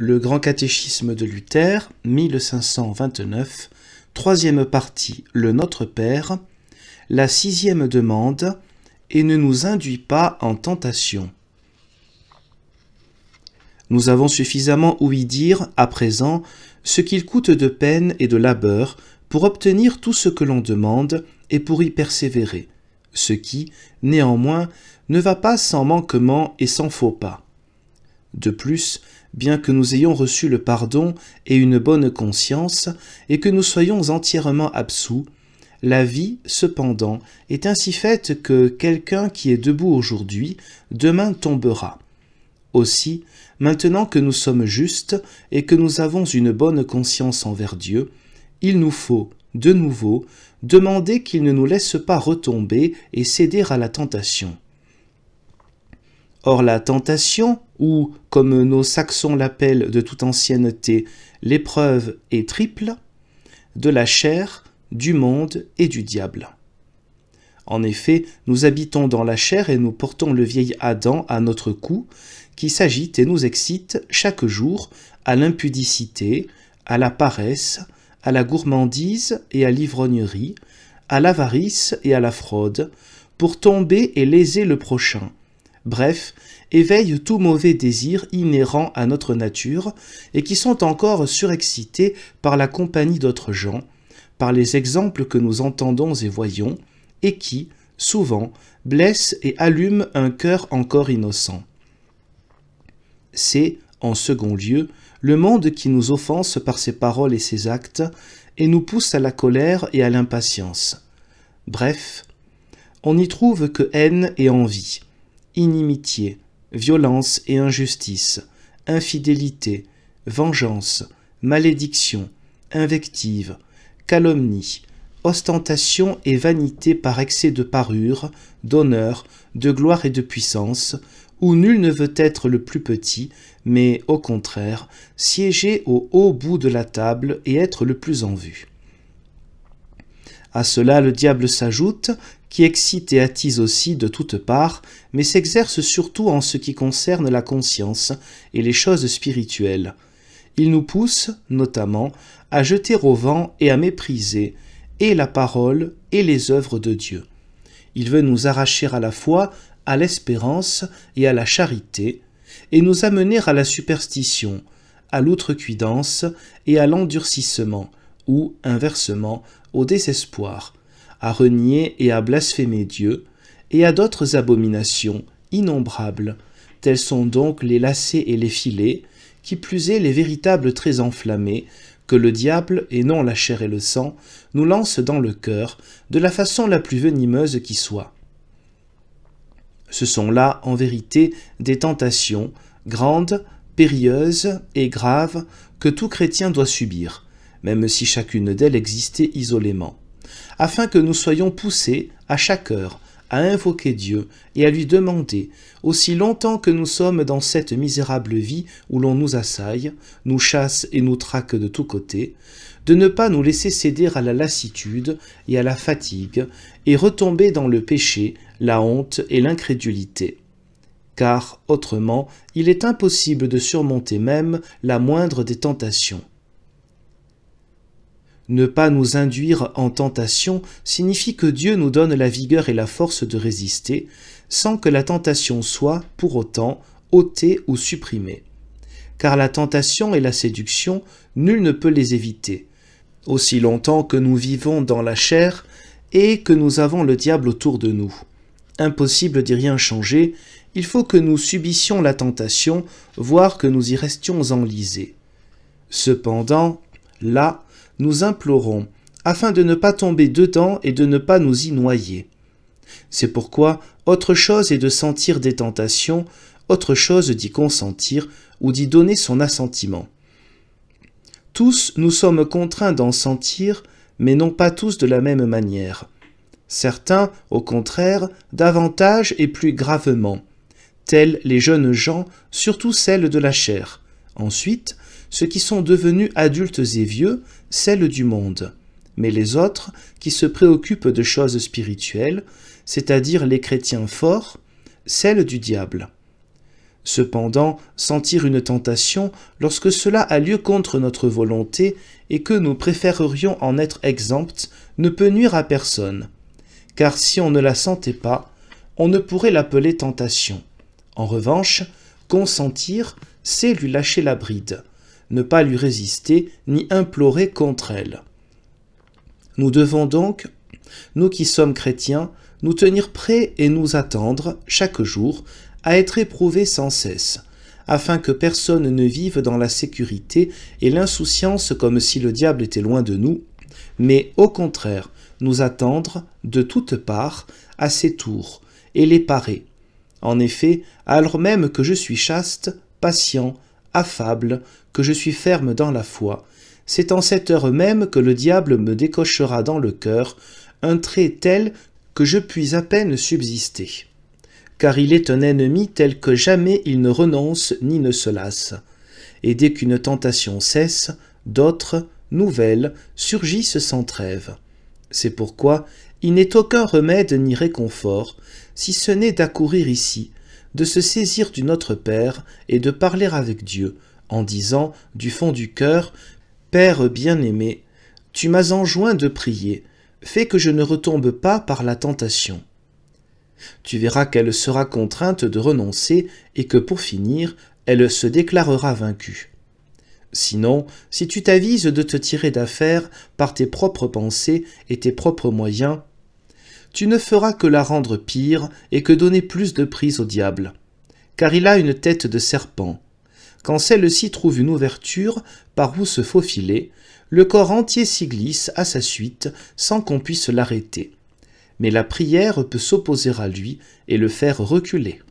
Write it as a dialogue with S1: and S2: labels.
S1: Le Grand Catéchisme de Luther, 1529, troisième partie, le Notre Père, la sixième demande, et ne nous induis pas en tentation. Nous avons suffisamment ouï dire, à présent, ce qu'il coûte de peine et de labeur pour obtenir tout ce que l'on demande et pour y persévérer, ce qui, néanmoins, ne va pas sans manquement et sans faux pas. De plus, bien que nous ayons reçu le pardon et une bonne conscience, et que nous soyons entièrement absous, la vie, cependant, est ainsi faite que quelqu'un qui est debout aujourd'hui, demain tombera. Aussi, maintenant que nous sommes justes et que nous avons une bonne conscience envers Dieu, il nous faut, de nouveau, demander qu'il ne nous laisse pas retomber et céder à la tentation. Or la tentation, ou, comme nos Saxons l'appellent de toute ancienneté, l'épreuve est triple, de la chair, du monde et du diable. En effet, nous habitons dans la chair et nous portons le vieil Adam à notre cou, qui s'agite et nous excite chaque jour à l'impudicité, à la paresse, à la gourmandise et à l'ivrognerie, à l'avarice et à la fraude, pour tomber et léser le prochain. Bref, éveille tout mauvais désir inhérent à notre nature et qui sont encore surexcités par la compagnie d'autres gens, par les exemples que nous entendons et voyons, et qui, souvent, blessent et allument un cœur encore innocent. C'est, en second lieu, le monde qui nous offense par ses paroles et ses actes, et nous pousse à la colère et à l'impatience. Bref, on y trouve que haine et envie, inimitié, violence et injustice, infidélité, vengeance, malédiction, invective, calomnie, ostentation et vanité par excès de parure, d'honneur, de gloire et de puissance, où nul ne veut être le plus petit, mais au contraire, siéger au haut bout de la table et être le plus en vue. À cela le diable s'ajoute, qui excite et attise aussi de toutes parts, mais s'exerce surtout en ce qui concerne la conscience et les choses spirituelles. Il nous pousse, notamment, à jeter au vent et à mépriser et la parole et les œuvres de Dieu. Il veut nous arracher à la foi à l'espérance et à la charité, et nous amener à la superstition, à l'outrecuidance et à l'endurcissement, ou, inversement, au désespoir, à renier et à blasphémer Dieu, et à d'autres abominations innombrables, tels sont donc les lacets et les filets, qui plus est les véritables traits enflammés, que le diable, et non la chair et le sang, nous lance dans le cœur, de la façon la plus venimeuse qui soit. Ce sont là, en vérité, des tentations, grandes, périlleuses et graves, que tout chrétien doit subir, même si chacune d'elles existait isolément, afin que nous soyons poussés, à chaque heure, à invoquer Dieu et à lui demander, aussi longtemps que nous sommes dans cette misérable vie où l'on nous assaille, nous chasse et nous traque de tous côtés, de ne pas nous laisser céder à la lassitude et à la fatigue et retomber dans le péché, la honte et l'incrédulité. Car, autrement, il est impossible de surmonter même la moindre des tentations. Ne pas nous induire en tentation signifie que Dieu nous donne la vigueur et la force de résister, sans que la tentation soit, pour autant, ôtée ou supprimée. Car la tentation et la séduction, nul ne peut les éviter, aussi longtemps que nous vivons dans la chair et que nous avons le diable autour de nous. Impossible d'y rien changer, il faut que nous subissions la tentation, voire que nous y restions enlisés. Cependant, là, nous implorons, afin de ne pas tomber dedans et de ne pas nous y noyer. C'est pourquoi autre chose est de sentir des tentations, autre chose d'y consentir ou d'y donner son assentiment. Tous nous sommes contraints d'en sentir, mais non pas tous de la même manière. Certains, au contraire, davantage et plus gravement, tels les jeunes gens, surtout celles de la chair. Ensuite, ceux qui sont devenus adultes et vieux, celles du monde. Mais les autres, qui se préoccupent de choses spirituelles, c'est-à-dire les chrétiens forts, celles du diable. Cependant, sentir une tentation lorsque cela a lieu contre notre volonté et que nous préférerions en être exempts ne peut nuire à personne, car si on ne la sentait pas, on ne pourrait l'appeler tentation. En revanche, consentir, c'est lui lâcher la bride, ne pas lui résister ni implorer contre elle. Nous devons donc, nous qui sommes chrétiens, nous tenir prêts et nous attendre, chaque jour, à être éprouvés sans cesse, afin que personne ne vive dans la sécurité et l'insouciance comme si le diable était loin de nous, mais au contraire, nous attendre, de toutes parts, à ses tours, et les parer. En effet, alors même que je suis chaste, patient, affable, que je suis ferme dans la foi, c'est en cette heure même que le diable me décochera dans le cœur un trait tel que je puis à peine subsister. Car il est un ennemi tel que jamais il ne renonce ni ne se lasse. Et dès qu'une tentation cesse, d'autres, nouvelles, surgissent sans trêve. C'est pourquoi il n'est aucun remède ni réconfort, si ce n'est d'accourir ici, de se saisir du Notre Père et de parler avec Dieu, en disant du fond du cœur « Père bien-aimé, tu m'as enjoint de prier, fais que je ne retombe pas par la tentation. » Tu verras qu'elle sera contrainte de renoncer et que pour finir, elle se déclarera vaincue. Sinon, si tu t'avises de te tirer d'affaire par tes propres pensées et tes propres moyens, tu ne feras que la rendre pire et que donner plus de prise au diable. Car il a une tête de serpent. Quand celle-ci trouve une ouverture par où se faufiler, le corps entier s'y glisse à sa suite sans qu'on puisse l'arrêter. Mais la prière peut s'opposer à lui et le faire reculer.